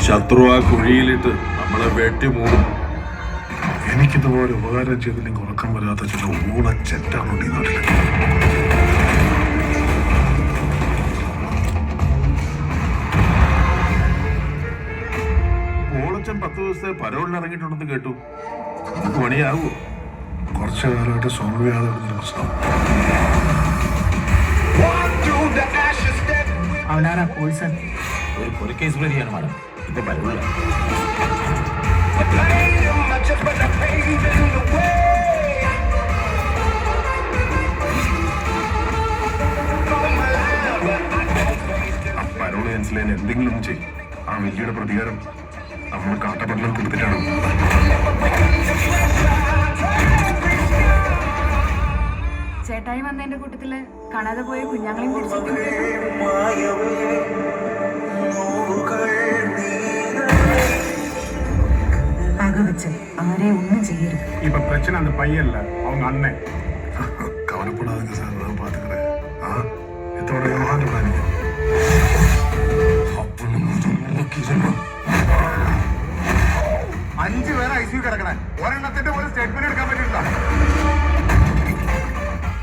ശത്രു ആ കുഴിയിലിട്ട് നമ്മളെ വെട്ടിമൂടും. എനിക്കിതുപോലെ ഉപകാരം ചെയ്തില്ലെങ്കിൽ ഉറക്കം വരാത്ത ചില ഊണച്ചെറ്റാണുണ്ട് ഈ നാട്ടിൽ. ഓളച്ചൻ 10 ദിവസത്തെ പരോളിന് ഇറങ്ങിയിട്ടുണ്ടെന്ന് കേട്ടു. നമുക്ക് പണിയാവോ? കുറച്ചു കാലമായിട്ട് സോൾവ് ചെയ്യാതെ വിടുന്നൊരു പ്രശ്നം. അവനാരാ പോയിസൺ? ഒരു കൊലക്കേസ് പ്രതിയാണ് മാഡം. ഇപ്പൊ പരോളില്ല. പരോള് ക്യാൻസൽ എന്തെങ്കിലും ചെയ്യും. ആ വലിയുടെ പ്രതികാരം നമ്മൾ കാട്ടപ്പടലം കൊടുത്തിട്ടാണ്. ചേട്ടായി വന്നതിന്റെ കൂട്ടത്തില് കാണാതെ പോയ കുഞ്ഞാങ്ങളെയും തിരിച്ചെത്തി. പകവച്ച് ആരെ ഒന്നും ചെയ്യരുത്. இப்ப பிரச்சனை அந்த பையன் இல்ல, அவங்க அண்ணன். കവലപ്പെടാതെ സാർ ഞാൻ പാത്തുക്കടേ. ആ എത്തോടെ യോഹാന്റെ പ്ലാനിങ്. 5 പേരെ ഐസിയു കിടക്കണേ. ഒരെണ്ണത്തിന്റെ പോലും സ്റ്റേറ്റ്മെന്റ് എടുക്കാൻ പറ്റില്ല.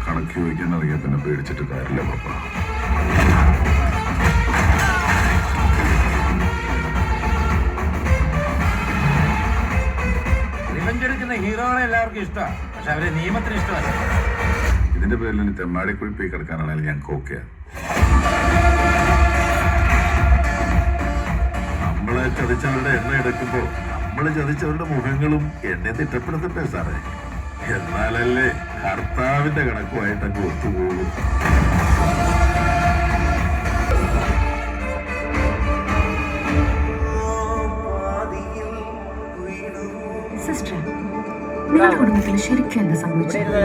കണക്ക് ചോദിക്കാൻ അറിയാൻ പിന്നെ പേടിച്ചിട്ട് കാര്യമില്ല പപ്പ. റിവെഞ്ചെടുക്കുന്ന ഹീറോകളെ എല്ലാവർക്കും ഇഷ്ടമാണ്. പക്ഷെ അവരെ നിയമത്തിന് ഇഷ്ടമല്ല. ഇതിന്റെ പേരിൽ തെമ്മാടിക്കുഴി പോയി കിടക്കാനാണെങ്കിൽ ഞങ്ങൾക്ക് ഓക്കെയാണ്. നമ്മളെ ചതിച്ചവരുടെ എണ്ണ എടുക്കുമ്പോ നമ്മള് ചതിച്ചവരുടെ മുഖങ്ങളും എണ്ണ തിട്ടപ്പെടുത്തട്ടെ സാറേ. എന്നാലല്ലേ കർത്താവിന്റെ കണക്കുമായിട്ട് അങ്ങ് ഒത്തുപോകും. സിസ്റ്റർ, നിങ്ങളുടെ കുടുംബത്തിൽ ശരിക്കും എന്താ സംഭവിച്ചത്?